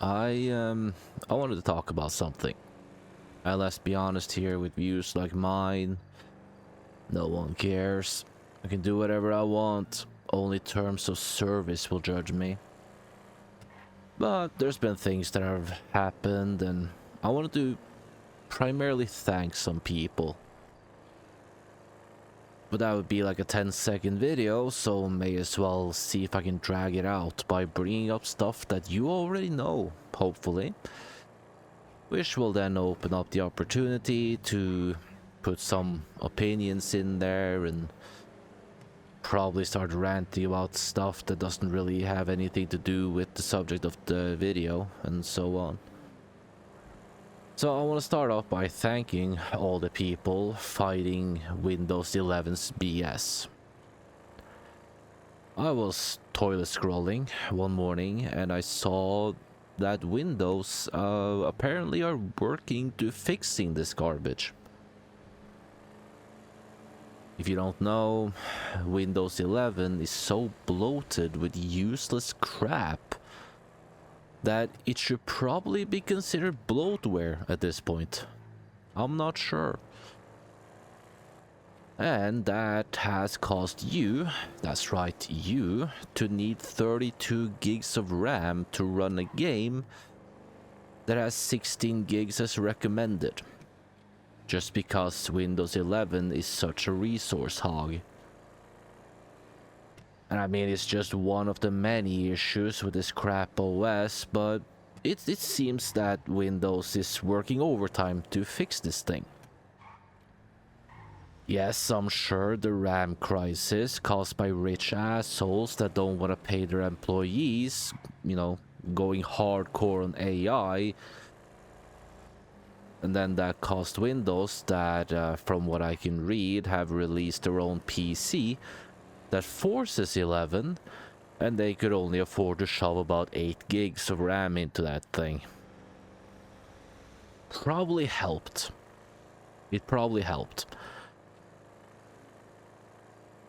I wanted to talk about something. And let's be honest here, with views like mine, no one cares. I can do whatever I want. Only terms of service will judge me. But there's been things that have happened, and I wanted to primarily thank some people. But that would be like a 10-second video, so may as well see if I can drag it out by bringing up stuff that you already know, hopefully. Which will then open up the opportunity to put some opinions in there and probably start ranting about stuff that doesn't really have anything to do with the subject of the video and so on. So I want to start off by thanking all the people fighting Windows 11's BS. I was toilet scrolling one morning and I saw that Windows apparently are working to fixing this garbage. If you don't know, Windows 11 is so bloated with useless crap that it should probably be considered bloatware at this point. I'm not sure. And that has caused you, that's right, you, to need 32 gigs of RAM to run a game that has 16 gigs as recommended. Just because Windows 11 is such a resource hog. And I mean, it's just one of the many issues with this crap OS, but it seems that Windows is working overtime to fix this thing. Yes, I'm sure the RAM crisis caused by rich assholes that don't want to pay their employees, you know, going hardcore on AI. And then that caused Windows that, from what I can read, have released their own PC that forces 11, and they could only afford to shove about 8 gigs of RAM into that thing. Probably helped. It probably helped.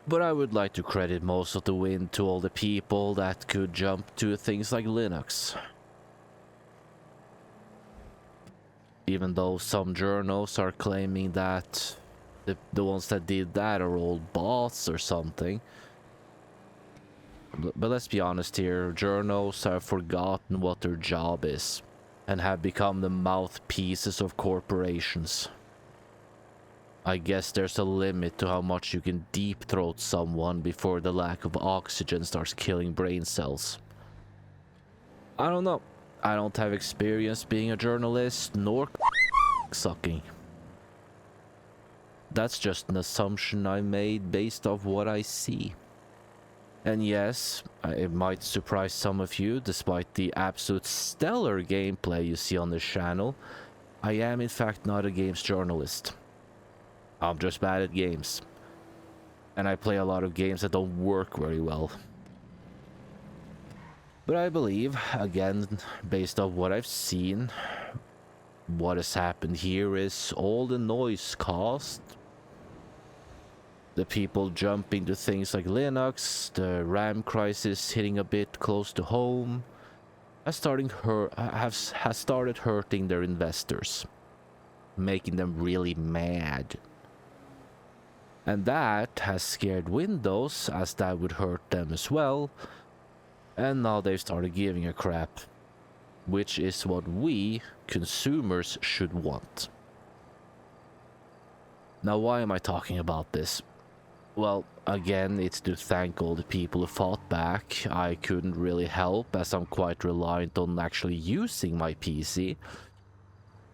But I would like to credit most of the win to all the people that could jump to things like Linux. Even though some journals are claiming that the ones that did that are all bots or something. But let's be honest here, journals have forgotten what their job is and have become the mouthpieces of corporations. I guess there's a limit to how much you can deep throat someone before the lack of oxygen starts killing brain cells. I don't know. I don't have experience being a journalist nor sucking. That's just an assumption I made based off what I see. And yes, it might surprise some of you, despite the absolute stellar gameplay you see on this channel, I am in fact not a games journalist. I'm just bad at games. And I play a lot of games that don't work very well. But I believe, again, based on what I've seen, what has happened here is all the noise caused, the people jumping to things like Linux, the RAM crisis hitting a bit close to home, has started hurting their investors, making them really mad. And that has scared Windows, as that would hurt them as well, and now they've started giving a crap, which is what we, consumers, should want. Now, why am I talking about this? Well, again, it's to thank all the people who fought back. I couldn't really help, as I'm quite reliant on actually using my PC.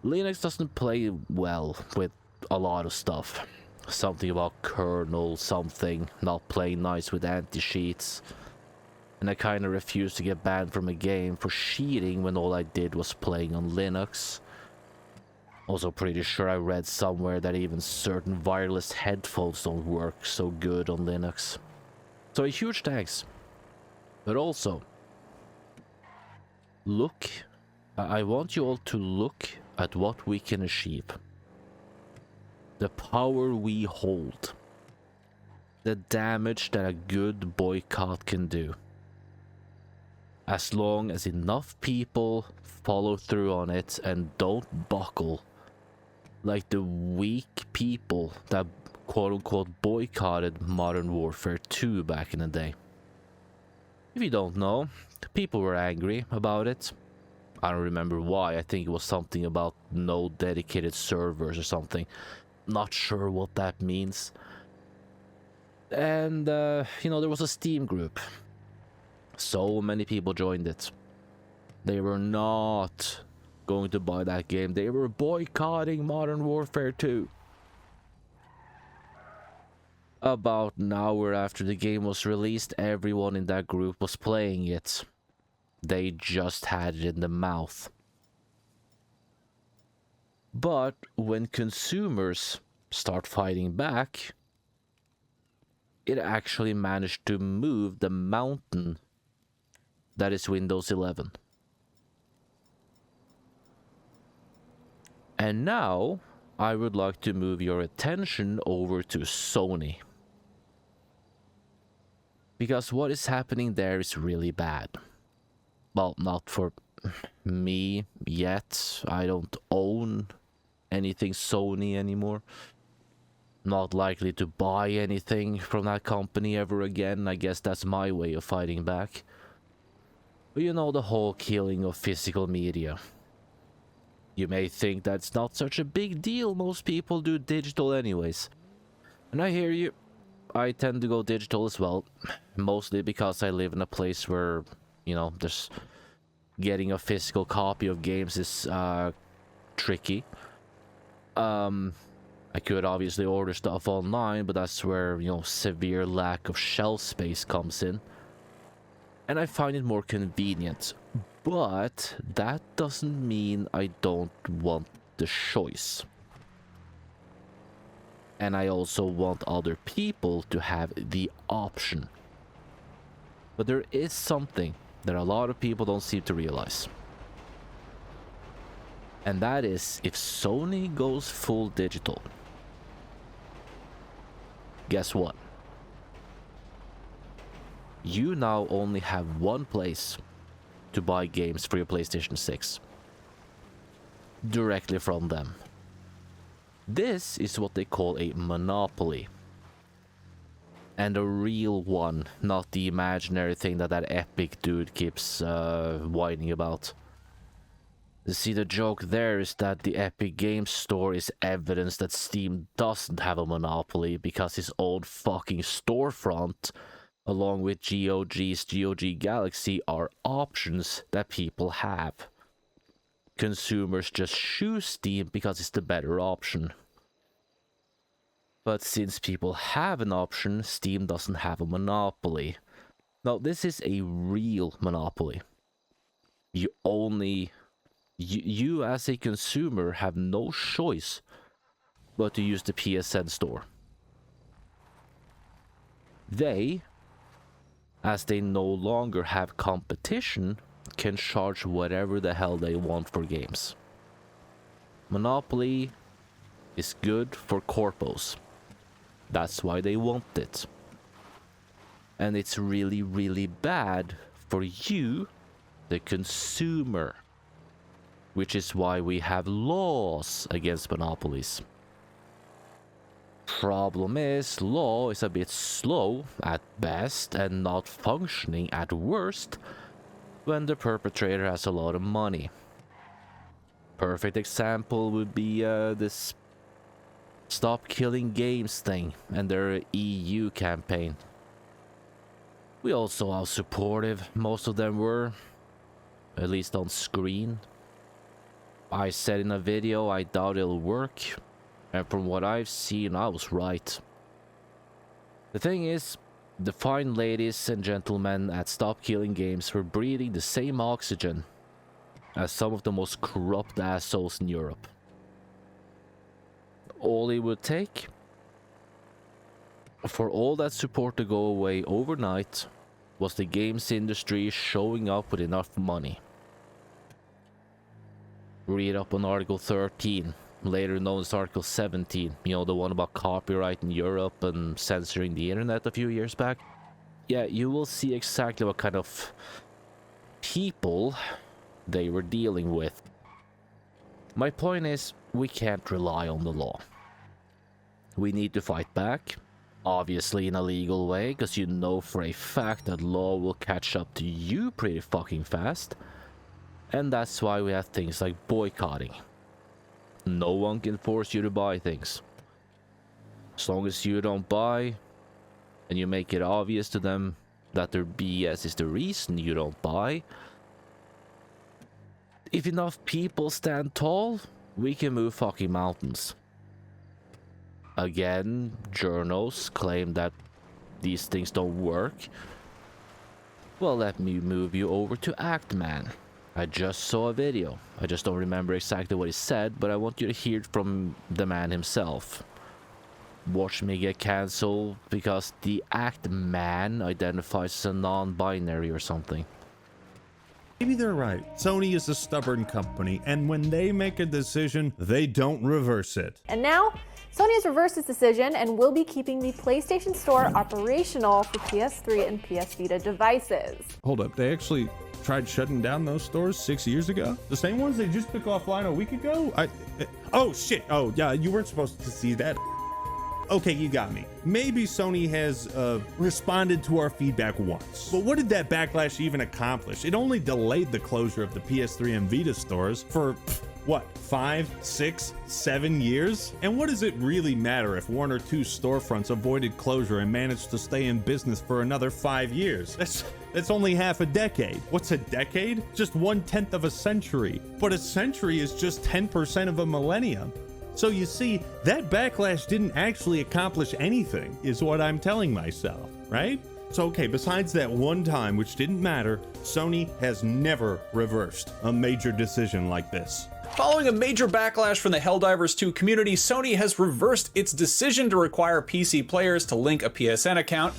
Linux doesn't play well with a lot of stuff. Something about kernel, something not playing nice with anti-cheats. And I kinda refused to get banned from a game for cheating when all I did was playing on Linux. Also pretty sure I read somewhere that even certain wireless headphones don't work so good on Linux. So a huge thanks. But also, I want you all to look at what we can achieve. The power we hold. The damage that a good boycott can do. as long as enough people follow through on it and don't buckle like the weak people that quote-unquote boycotted Modern Warfare 2 back in the day. If you don't know, people were angry about it. I don't remember why. I think it was something about no dedicated servers or something. Not sure what that means. And, you know, there was a Steam group. So many people joined it. They were not going to buy that game. They were boycotting Modern Warfare 2. About an hour after the game was released, everyone in that group was playing it. They just had it in the mouth. But when consumers start fighting back, it actually managed to move the mountain that is Windows 11. And now, I would like to move your attention over to Sony. Because what is happening there is really bad. Well, not for me yet. I don't own anything Sony anymore. Not likely to buy anything from that company ever again. I guess that's my way of fighting back. But you know, the whole killing of physical media. You may think that's not such a big deal. Most people do digital anyways. And I hear you. I tend to go digital as well. Mostly because I live in a place where, you know, there's getting a physical copy of games is tricky. I could obviously order stuff online, but that's where, you know, severe lack of shelf space comes in. And I find it more convenient. But that doesn't mean I don't want the choice. And I also want other people to have the option. But there is something that a lot of people don't seem to realize. And that is, if Sony goes full digital, guess what? You now only have one place to buy games for your PlayStation 6. Directly from them. This is what they call a monopoly. And a real one, not the imaginary thing that Epic dude keeps whining about. You see, the joke there is that the Epic Games Store is evidence that Steam doesn't have a monopoly because his own fucking storefront, along with GOG's GOG Galaxy, are options that people have. Consumers just choose Steam because it's the better option. But since people have an option, Steam doesn't have a monopoly. Now, this is a real monopoly. You as a consumer have no choice but to use the PSN store. They, as they no longer have competition, can charge whatever the hell they want for games. Monopoly is good for corpos. That's why they want it. And it's really, really bad for you, the consumer. Which is why we have laws against monopolies. Problem is, law is a bit slow at best and not functioning at worst when the perpetrator has a lot of money. Perfect example would be this Stop Killing Games thing and their EU campaign. We all saw how supportive most of them were, at least on screen. I said in a video I doubt it'll work, and from what I've seen, I was right. The thing is, the fine ladies and gentlemen at Stop Killing Games were breathing the same oxygen as some of the most corrupt assholes in Europe. All it would take for all that support to go away overnight was the games industry showing up with enough money. Read up on Article 13, later known as Article 17, you know, the one about copyright in Europe and censoring the internet a few years back. Yeah, you will see exactly what kind of people they were dealing with. My point is, we can't rely on the law. We need to fight back, obviously in a legal way, because you know for a fact that law will catch up to you pretty fucking fast. And that's why we have things like boycotting. No one can force you to buy things. As long as you don't buy, and you make it obvious to them that their BS is the reason you don't buy, if enough people stand tall, we can move fucking mountains. Again, journals claim that these things don't work. Well, let me move you over to Actman. I just saw a video. I just don't remember exactly what he said, but I want you to hear it from the man himself. Watch me get cancelled because the Actman identifies as a non-binary or something. Maybe they're right. Sony is a stubborn company, and when they make a decision, they don't reverse it. And now, Sony has reversed its decision and will be keeping the PlayStation Store operational for PS3 and PS Vita devices. Hold up, they actually tried shutting down those stores 6 years ago? The same ones they just took offline a week ago? Oh shit, oh yeah, you weren't supposed to see that. Okay, you got me. Maybe Sony has responded to our feedback once. But what did that backlash even accomplish? It only delayed the closure of the PS3 and Vita stores for, what, 5, 6, 7 years? And what does it really matter if one or two storefronts avoided closure and managed to stay in business for another 5 years? That's only half a decade. What's a decade? Just 1/10 of a century. But a century is just 10% of a millennium. So you see, that backlash didn't actually accomplish anything, is what I'm telling myself, right? So okay, besides that one time, which didn't matter, Sony has never reversed a major decision like this. Following a major backlash from the Helldivers 2 community, Sony has reversed its decision to require PC players to link a PSN account.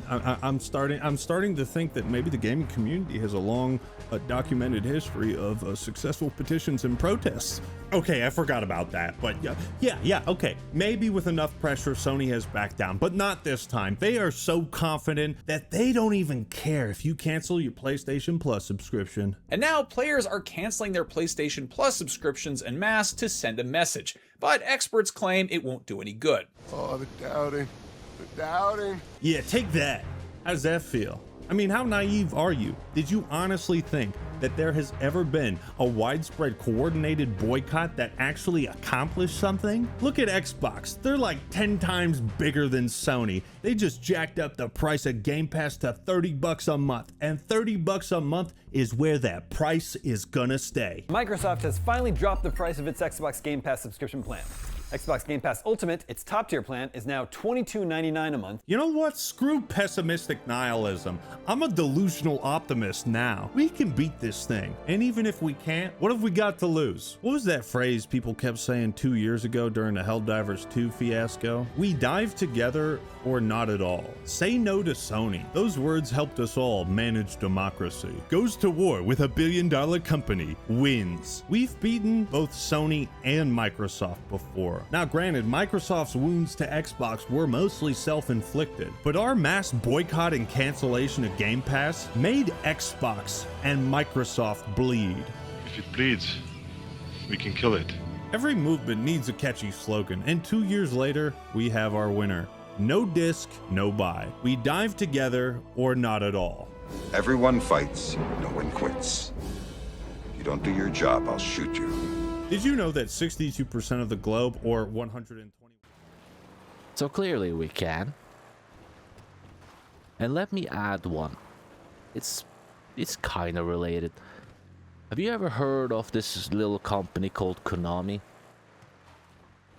I'm starting to think that maybe the gaming community has a long documented history of successful petitions and protests. Okay, I forgot about that, but yeah, okay. Maybe with enough pressure, Sony has backed down, but not this time. They are so confident that they don't even care if you cancel your PlayStation Plus subscription. And now players are canceling their PlayStation Plus subscriptions en masse to send a message, but experts claim it won't do any good. Oh, the doubting. Yeah, take that. How does that feel? I mean, how naive are you? Did you honestly think that there has ever been a widespread coordinated boycott that actually accomplished something? Look at Xbox. They're like 10 times bigger than Sony. They just jacked up the price of Game Pass to $30 a month, and $30 a month is where that price is gonna stay. Microsoft has finally dropped the price of its Xbox Game Pass subscription plan. Xbox Game Pass Ultimate, its top tier plan, is now $22.99 a month. You know what? Screw pessimistic nihilism. I'm a delusional optimist now. We can beat this thing. And even if we can't, what have we got to lose? What was that phrase people kept saying 2 years ago during the Helldivers 2 fiasco? We dive together or not at all. Say no to Sony. Those words helped us all manage democracy. Goes to war with $1 billion company. Wins. We've beaten both Sony and Microsoft before. Now granted, Microsoft's wounds to Xbox were mostly self-inflicted, but our mass boycott and cancellation of Game Pass made Xbox and Microsoft bleed. If it bleeds, we can kill it. Every movement needs a catchy slogan, and 2 years later, we have our winner. No disc, no buy. We dive together or not at all. Everyone fights, no one quits. If you don't do your job, I'll shoot you. Did you know that 62% of the globe, or 120... So clearly we can. And let me add one. It's kind of related. Have you ever heard of this little company called Konami?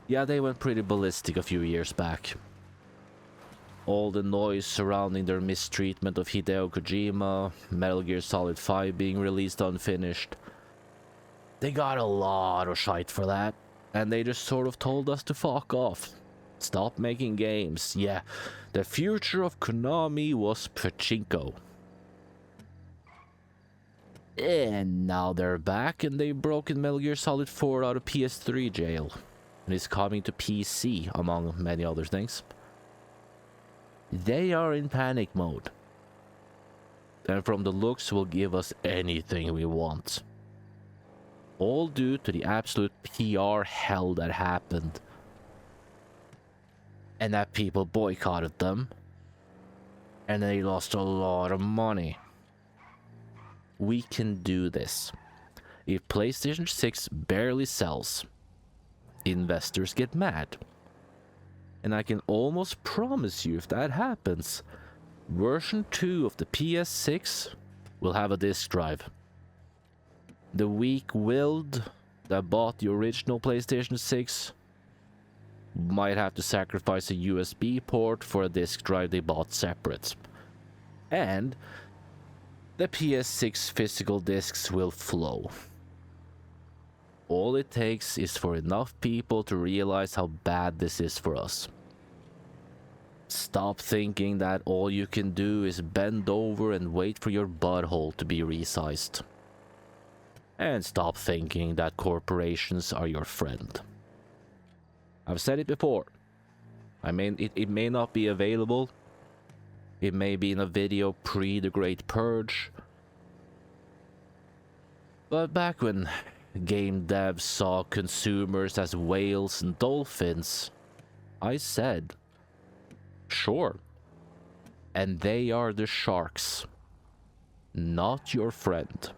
Yeah, they went pretty ballistic a few years back. All the noise surrounding their mistreatment of Hideo Kojima, Metal Gear Solid 5 being released unfinished. They got a lot of shite for that, and they just sort of told us to fuck off. Stop making games. Yeah, the future of Konami was pachinko. And now they're back, and they've broken Metal Gear Solid 4 out of PS3 jail. And it's coming to PC, among many other things. They are in panic mode. and from the looks will give us anything we want. All due to the absolute PR hell that happened. And that people boycotted them. And they lost a lot of money. We can do this. If PlayStation 6 barely sells, investors get mad. And I can almost promise you if that happens, version 2 of the PS6 will have a disc drive. The weak-willed that bought the original PlayStation 6 might have to sacrifice a USB port for a disc drive they bought separate. And the PS6 physical discs will flow. All it takes is for enough people to realize how bad this is for us. Stop thinking that all you can do is bend over and wait for your butthole to be resized. And stop thinking that corporations are your friend. I've said it before. I mean, it may not be available. It may be in a video pre the Great Purge. But back when game devs saw consumers as whales and dolphins, I said, sure. And they are the sharks, not your friend.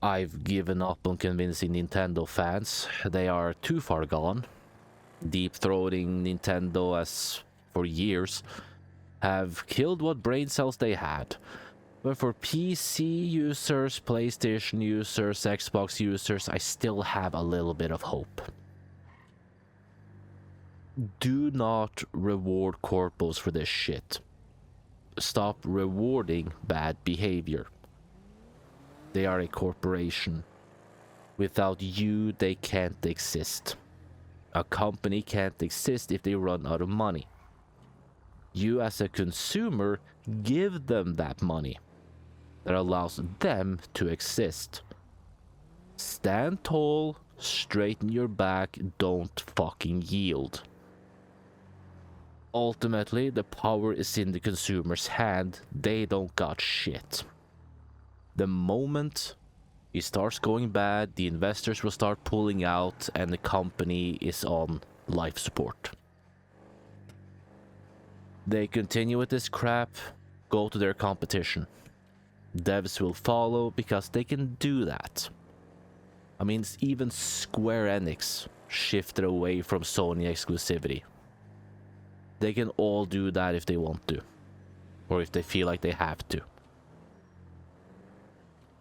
I've given up on convincing Nintendo fans. They are too far gone. Deep-throating Nintendo as for years have killed what brain cells they had. But for PC users, PlayStation users, Xbox users, I still have a little bit of hope. Do not reward corpos for this shit. Stop rewarding bad behavior. They are a corporation. Without you, they can't exist. A company can't exist if they run out of money. You as a consumer give them that money that allows them to exist. Stand tall, straighten your back, don't fucking yield. Ultimately, the power is in the consumer's hand. They don't got shit. The moment it starts going bad, the investors will start pulling out and the company is on life support. They continue with this crap, go to their competition. Devs will follow because they can do that. I mean, even Square Enix shifted away from Sony exclusivity. They can all do that if they want to, or if they feel like they have to.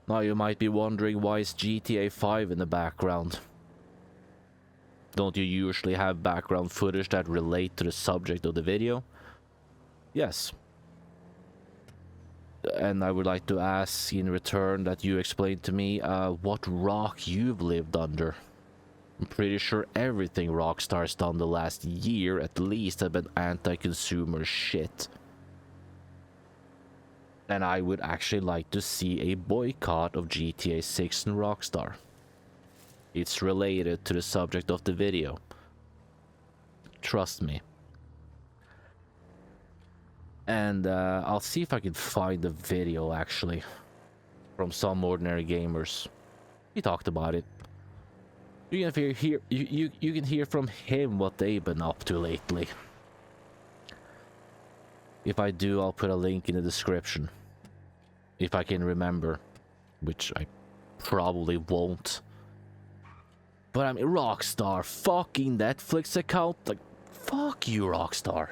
Now you might be wondering, why is GTA 5 in the background? Don't you usually have background footage that relate to the subject of the video? Yes. And I would like to ask in return that you explain to me what rock you've lived under. I'm pretty sure everything Rockstar's done the last year at least has been anti-consumer shit. And I would actually like to see a boycott of GTA 6 and Rockstar. It's related to the subject of the video. Trust me. And I'll see if I can find the video actually from some ordinary gamers. He talked about it. You can hear from him what they've been up to lately. If I do, I'll put a link in the description. If I can remember, which I probably won't. But I mean, Rockstar, fucking Netflix account, like, fuck you, Rockstar.